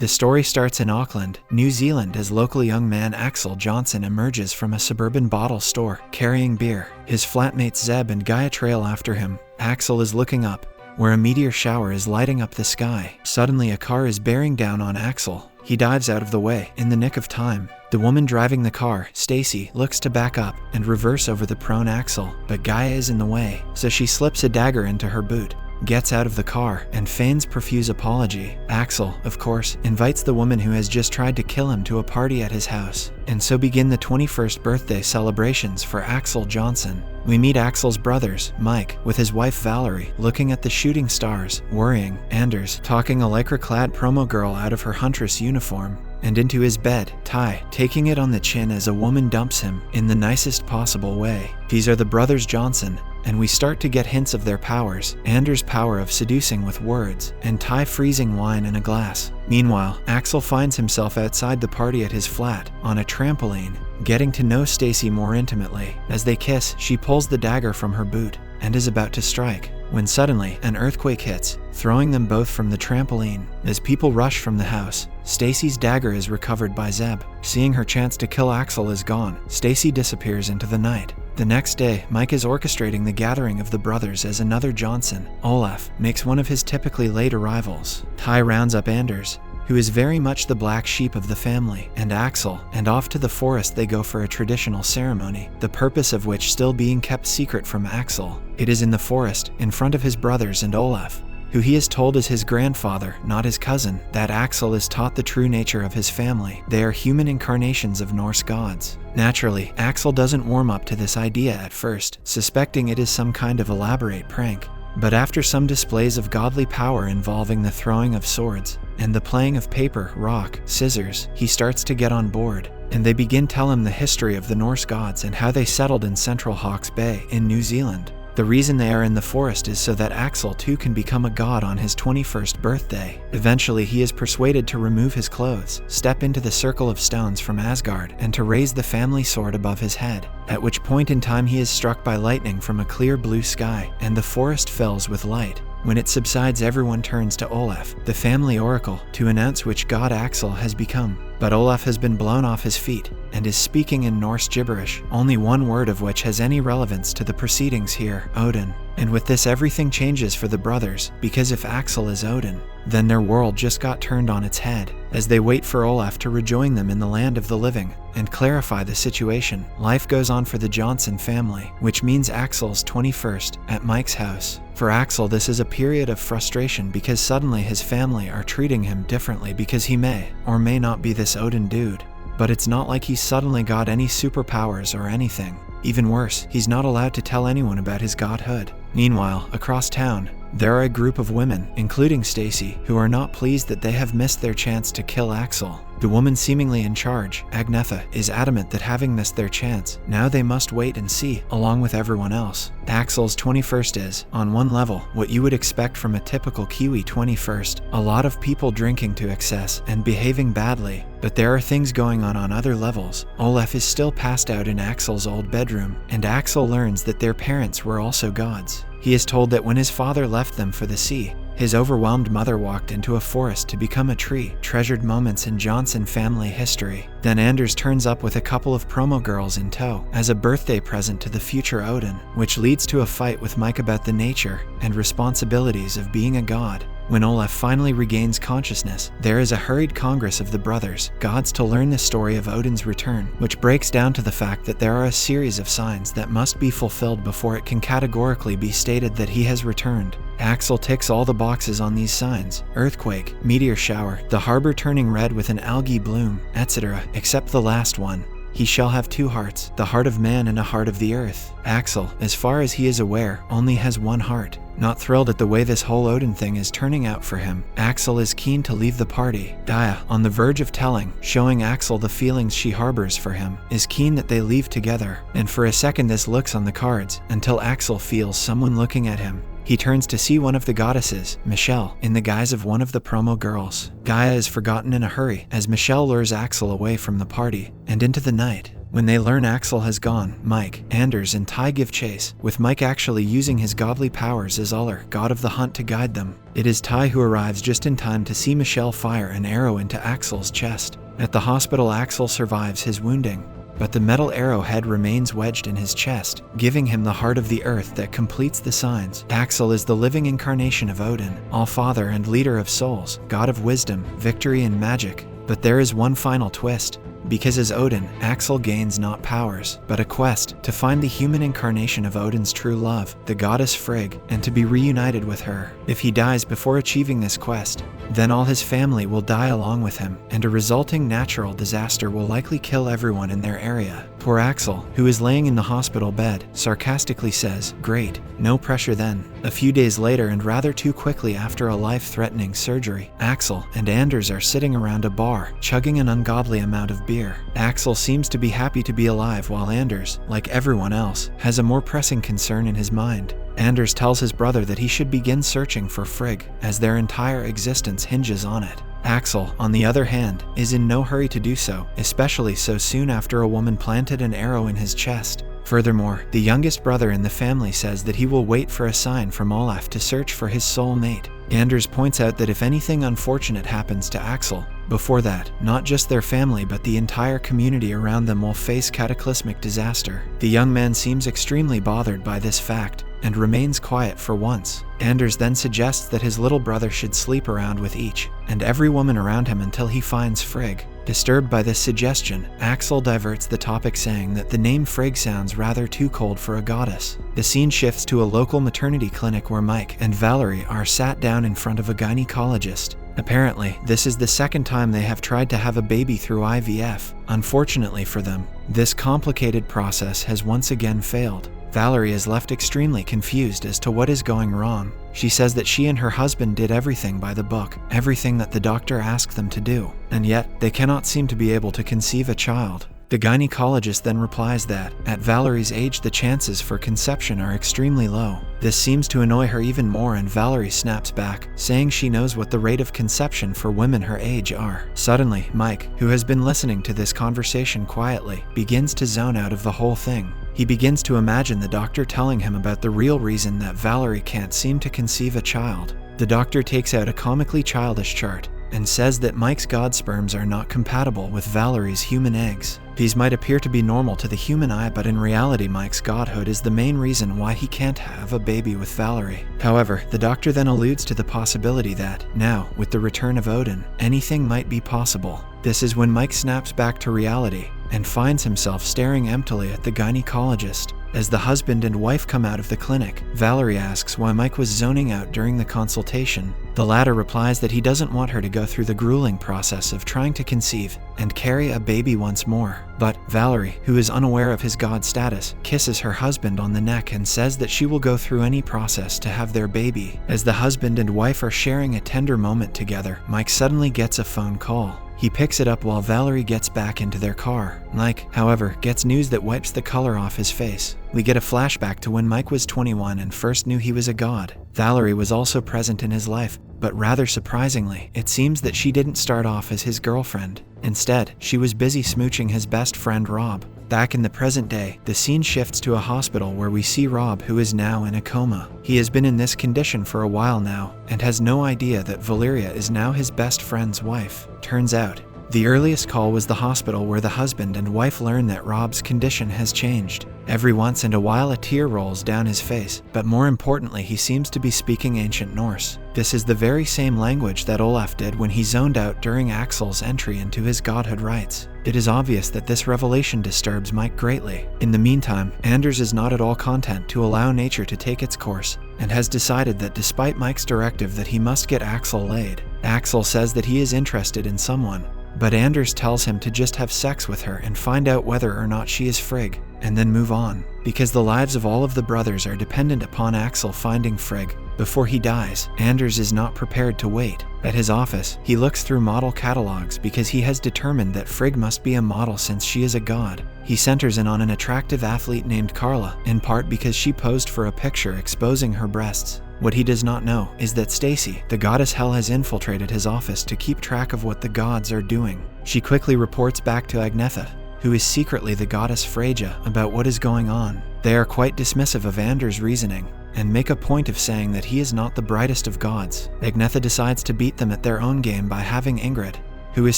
The story starts in Auckland, New Zealand, as local young man Axel Johnson emerges from a suburban bottle store, carrying beer. His flatmates Zeb and Gaia trail after him. Axel is looking up, where a meteor shower is lighting up the sky. Suddenly a car is bearing down on Axel. He dives out of the way, in the nick of time. The woman driving the car, Stacy, looks to back up and reverse over the prone Axel, but Gaia is in the way, so she slips a dagger into her boot, gets out of the car, and feigns profuse apology. Axel, of course, invites the woman who has just tried to kill him to a party at his house, and so begin the 21st birthday celebrations for Axel Johnson. We meet Axel's brothers, Mike, with his wife Valerie, looking at the shooting stars, worrying, Anders, talking a lycra-clad promo girl out of her huntress uniform, and into his bed, Ty, taking it on the chin as a woman dumps him, in the nicest possible way. These are the brothers Johnson, and we start to get hints of their powers, Anders' power of seducing with words, and Ty freezing wine in a glass. Meanwhile, Axel finds himself outside the party at his flat, on a trampoline, getting to know Stacy more intimately. As they kiss, she pulls the dagger from her boot, and is about to strike, when suddenly, an earthquake hits, throwing them both from the trampoline. As people rush from the house, Stacy's dagger is recovered by Zeb. Seeing her chance to kill Axel is gone, Stacy disappears into the night. The next day, Mike is orchestrating the gathering of the brothers as another Johnson, Olaf, makes one of his typically late arrivals. Ty rounds up Anders, who is very much the black sheep of the family, and Axel, and off to the forest they go for a traditional ceremony, the purpose of which still being kept secret from Axel. It is in the forest, in front of his brothers and Olaf, who he is told is his grandfather, not his cousin, that Axel is taught the true nature of his family. They are human incarnations of Norse gods. Naturally, Axel doesn't warm up to this idea at first, suspecting it is some kind of elaborate prank. But after some displays of godly power involving the throwing of swords, and the playing of paper, rock, scissors, he starts to get on board, and they begin tell him the history of the Norse gods and how they settled in central Hawke's Bay, in New Zealand. The reason they are in the forest is so that Axel too can become a god on his 21st birthday. Eventually he is persuaded to remove his clothes, step into the circle of stones from Asgard, and to raise the family sword above his head, at which point in time he is struck by lightning from a clear blue sky, and the forest fills with light. When it subsides, everyone turns to Olaf, the family oracle, to announce which god Axel has become. But Olaf has been blown off his feet, and is speaking in Norse gibberish, only one word of which has any relevance to the proceedings here, Odin. And with this everything changes for the brothers, because if Axel is Odin, then their world just got turned on its head. As they wait for Olaf to rejoin them in the land of the living, and clarify the situation, life goes on for the Johnson family, which means Axel's 21st, at Mike's house. For Axel, this is a period of frustration because suddenly his family are treating him differently because he may, or may not be this Odin dude. But it's not like he's suddenly got any superpowers or anything. Even worse, he's not allowed to tell anyone about his godhood. Meanwhile, across town, there are a group of women, including Stacy, who are not pleased that they have missed their chance to kill Axel. The woman seemingly in charge, Agnetha, is adamant that having missed their chance, now they must wait and see, along with everyone else. Axel's 21st is, on one level, what you would expect from a typical Kiwi 21st, a lot of people drinking to excess and behaving badly. But there are things going on other levels. Olaf is still passed out in Axel's old bedroom, and Axel learns that their parents were also gods. He is told that when his father left them for the sea, his overwhelmed mother walked into a forest to become a tree. Treasured moments in Johnson family history. Then Anders turns up with a couple of promo girls in tow as a birthday present to the future Odin, which leads to a fight with Mike about the nature and responsibilities of being a god. When Olaf finally regains consciousness, there is a hurried congress of the brothers, gods, to learn the story of Odin's return, which breaks down to the fact that there are a series of signs that must be fulfilled before it can categorically be stated that he has returned. Axel ticks all the boxes on these signs: earthquake, meteor shower, the harbor turning red with an algae bloom, etc., except the last one. He shall have two hearts, the heart of man and a heart of the earth. Axel, as far as he is aware, only has one heart. Not thrilled at the way this whole Odin thing is turning out for him, Axel is keen to leave the party. Gaia, on the verge of telling, showing Axel the feelings she harbors for him, is keen that they leave together. And for a second this looks on the cards, until Axel feels someone looking at him. He turns to see one of the goddesses, Michelle, in the guise of one of the promo girls. Gaia is forgotten in a hurry as Michelle lures Axel away from the party and into the night. When they learn Axel has gone, Mike, Anders, and Ty give chase, with Mike actually using his godly powers as Uller, god of the hunt, to guide them. It is Ty who arrives just in time to see Michelle fire an arrow into Axel's chest. At the hospital, Axel survives his wounding, but the metal arrowhead remains wedged in his chest, giving him the heart of the earth that completes the signs. Axel is the living incarnation of Odin, all-father and leader of souls, god of wisdom, victory, and magic. But there is one final twist. Because as Odin, Axel gains not powers, but a quest to find the human incarnation of Odin's true love, the goddess Frig, and to be reunited with her. If he dies before achieving this quest, then all his family will die along with him, and a resulting natural disaster will likely kill everyone in their area. Poor Axel, who is laying in the hospital bed, sarcastically says, "Great, no pressure then." A few days later, and rather too quickly after a life-threatening surgery, Axel and Anders are sitting around a bar, chugging an ungodly amount of beer. Axel seems to be happy to be alive, while Anders, like everyone else, has a more pressing concern in his mind. Anders tells his brother that he should begin searching for Frig, as their entire existence hinges on it. Axel, on the other hand, is in no hurry to do so, especially so soon after a woman planted an arrow in his chest. Furthermore, the youngest brother in the family says that he will wait for a sign from Olaf to search for his soul mate. Anders points out that if anything unfortunate happens to Axel, before that, not just their family but the entire community around them will face cataclysmic disaster. The young man seems extremely bothered by this fact, and remains quiet for once. Anders then suggests that his little brother should sleep around with each and every woman around him until he finds Frig. Disturbed by this suggestion, Axel diverts the topic, saying that the name Frig sounds rather too cold for a goddess. The scene shifts to a local maternity clinic where Mike and Valerie are sat down in front of a gynecologist. Apparently, this is the second time they have tried to have a baby through IVF. Unfortunately for them, this complicated process has once again failed. Valerie is left extremely confused as to what is going wrong. She says that she and her husband did everything by the book, everything that the doctor asked them to do, and yet they cannot seem to be able to conceive a child. The gynecologist then replies that, at Valerie's age, the chances for conception are extremely low. This seems to annoy her even more, and Valerie snaps back, saying she knows what the rate of conception for women her age are. Suddenly, Mike, who has been listening to this conversation quietly, begins to zone out of the whole thing. He begins to imagine the doctor telling him about the real reason that Valerie can't seem to conceive a child. The doctor takes out a comically childish chart and says that Mike's god sperms are not compatible with Valerie's human eggs. These might appear to be normal to the human eye, but in reality Mike's godhood is the main reason why he can't have a baby with Valerie. However, the doctor then alludes to the possibility that, now, with the return of Odin, anything might be possible. This is when Mike snaps back to reality and finds himself staring emptily at the gynecologist. As the husband and wife come out of the clinic, Valerie asks why Mike was zoning out during the consultation. The latter replies that he doesn't want her to go through the grueling process of trying to conceive and carry a baby once more. But Valerie, who is unaware of his god status, kisses her husband on the neck and says that she will go through any process to have their baby. As the husband and wife are sharing a tender moment together, Mike suddenly gets a phone call. He picks it up while Valerie gets back into their car. Mike, however, gets news that wipes the color off his face. We get a flashback to when Mike was 21 and first knew he was a god. Valerie was also present in his life, but rather surprisingly, it seems that she didn't start off as his girlfriend. Instead, she was busy smooching his best friend Rob. Back in the present day, the scene shifts to a hospital where we see Rob, who is now in a coma. He has been in this condition for a while now, and has no idea that Valeria is now his best friend's wife. Turns out, the earliest call was the hospital where the husband and wife learn that Rob's condition has changed. Every once in a while a tear rolls down his face, but more importantly he seems to be speaking ancient Norse. This is the very same language that Olaf did when he zoned out during Axel's entry into his godhood rites. It is obvious that this revelation disturbs Mike greatly. In the meantime, Anders is not at all content to allow nature to take its course, and has decided that despite Mike's directive that he must get Axel laid. Axel says that he is interested in someone, but Anders tells him to just have sex with her and find out whether or not she is Frig, and then move on. Because the lives of all of the brothers are dependent upon Axel finding Frig before he dies, Anders is not prepared to wait. At his office, he looks through model catalogs because he has determined that Frig must be a model since she is a god. He centers in on an attractive athlete named Carla, in part because she posed for a picture exposing her breasts. What he does not know is that Stacy, the goddess Hel, has infiltrated his office to keep track of what the gods are doing. She quickly reports back to Agnetha, who is secretly the goddess Freyja, about what is going on. They are quite dismissive of Anders' reasoning, and make a point of saying that he is not the brightest of gods. Agnetha decides to beat them at their own game by having Ingrid, who is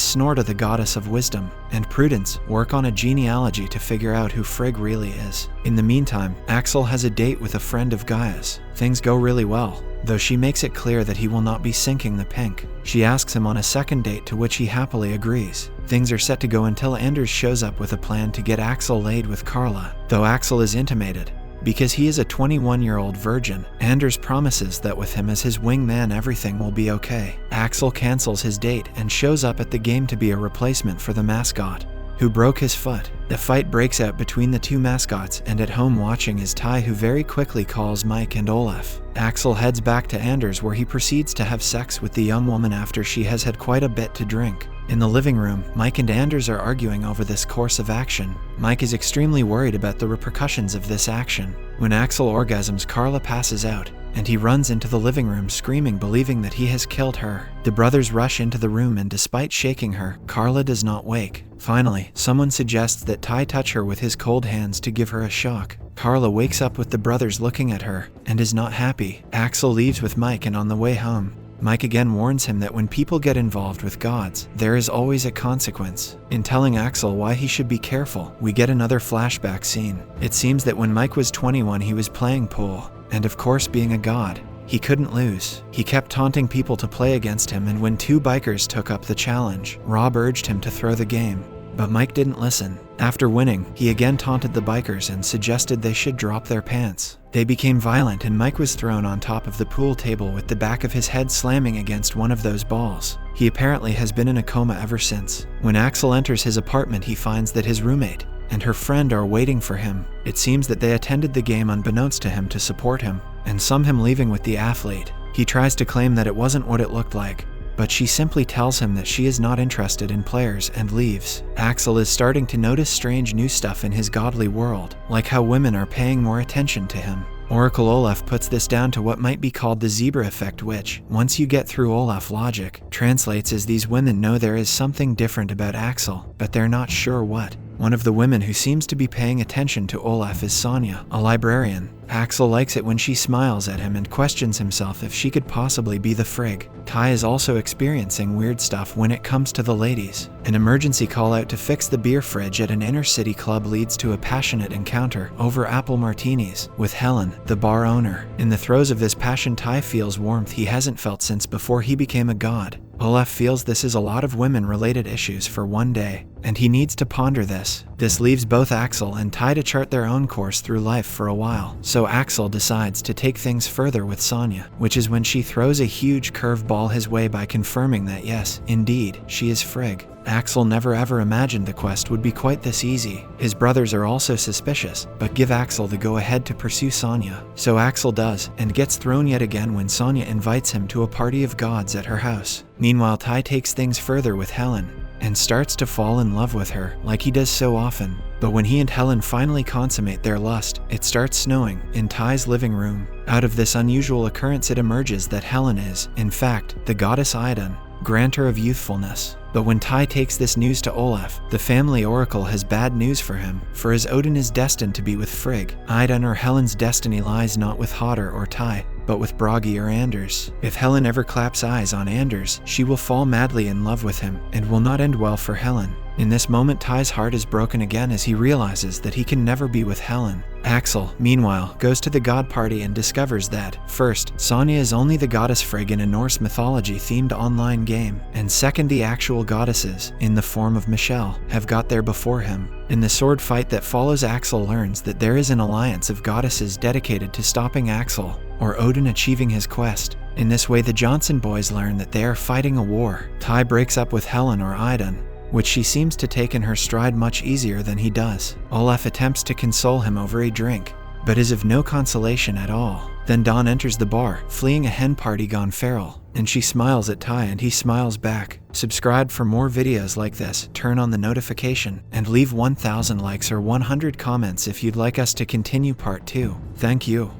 Snorta the goddess of wisdom, and Prudence work on a genealogy to figure out who Frig really is. In the meantime, Axel has a date with a friend of Gaia's. Things go really well, though she makes it clear that he will not be sinking the pink. She asks him on a second date, to which he happily agrees. Things are set to go until Anders shows up with a plan to get Axel laid with Carla, though Axel is intimated. Because he is a 21-year-old virgin, Anders promises that with him as his wingman everything will be okay. Axel cancels his date and shows up at the game to be a replacement for the mascot, who broke his foot. The fight breaks out between the two mascots, and at home watching is Ty, who very quickly calls Mike and Olaf. Axel heads back to Anders, where he proceeds to have sex with the young woman after she has had quite a bit to drink. In the living room, Mike and Anders are arguing over this course of action. Mike is extremely worried about the repercussions of this action. When Axel orgasms, Carla passes out, and he runs into the living room screaming, believing that he has killed her. The brothers rush into the room, and despite shaking her, Carla does not wake. Finally, someone suggests that Ty touch her with his cold hands to give her a shock. Carla wakes up with the brothers looking at her, and is not happy. Axel leaves with Mike, and on the way home, Mike again warns him that when people get involved with gods, there is always a consequence. In telling Axel why he should be careful, we get another flashback scene. It seems that when Mike was 21, he was playing pool, and of course, being a god, he couldn't lose. He kept taunting people to play against him, and when two bikers took up the challenge, Rob urged him to throw the game. But Mike didn't listen. After winning, he again taunted the bikers and suggested they should drop their pants. They became violent, and Mike was thrown on top of the pool table with the back of his head slamming against one of those balls. He apparently has been in a coma ever since. When Axel enters his apartment, he finds that his roommate and her friend are waiting for him. It seems that they attended the game unbeknownst to him to support him, and saw him leaving with the athlete. He tries to claim that it wasn't what it looked like, but she simply tells him that she is not interested in players and leaves. Axel is starting to notice strange new stuff in his godly world, like how women are paying more attention to him. Oracle Olaf puts this down to what might be called the zebra effect, which, once you get through Olaf logic, translates as these women know there is something different about Axel, but they're not sure what. One of the women who seems to be paying attention to Olaf is Sonia, a librarian. Axel likes it when she smiles at him and questions himself if she could possibly be the Frig. Ty is also experiencing weird stuff when it comes to the ladies. An emergency call out to fix the beer fridge at an inner city club leads to a passionate encounter over apple martinis with Helen, the bar owner. In the throes of this passion, Ty feels warmth he hasn't felt since before he became a god. Olaf feels this is a lot of women-related issues for one day, and he needs to ponder this. This leaves both Axel and Ty to chart their own course through life for a while. So Axel decides to take things further with Sonia, which is when she throws a huge curveball his way by confirming that yes, indeed, she is Frig. Axel never ever imagined the quest would be quite this easy. His brothers are also suspicious, but give Axel the go-ahead to pursue Sonia. So Axel does, and gets thrown yet again when Sonia invites him to a party of gods at her house. Meanwhile, Ty takes things further with Helen, and starts to fall in love with her, like he does so often. But when he and Helen finally consummate their lust, it starts snowing in Ty's living room. Out of this unusual occurrence, it emerges that Helen is, in fact, the goddess Odin, grantor of youthfulness. But when Ty takes this news to Olaf, the family oracle has bad news for him, for as Odin is destined to be with Frigg, Idun or Helen's destiny lies not with Hodder or Ty, but with Bragi or Anders. If Helen ever claps eyes on Anders, she will fall madly in love with him, and will not end well for Helen. In this moment, Ty's heart is broken again as he realizes that he can never be with Helen. Axel, meanwhile, goes to the god party and discovers that, first, Sonia is only the goddess Frigg in a Norse mythology-themed online game, and second, the actual goddesses, in the form of Michelle, have got there before him. In the sword fight that follows, Axel learns that there is an alliance of goddesses dedicated to stopping Axel, or Odin, achieving his quest. In this way, the Johnson boys learn that they are fighting a war. Ty breaks up with Helen or Idun, which she seems to take in her stride much easier than he does. Olaf attempts to console him over a drink, but is of no consolation at all. Then Dawn enters the bar, fleeing a hen party gone feral, and she smiles at Ty and he smiles back. Subscribe for more videos like this, turn on the notification, and leave 1,000 likes or 100 comments if you'd like us to continue part 2. Thank you.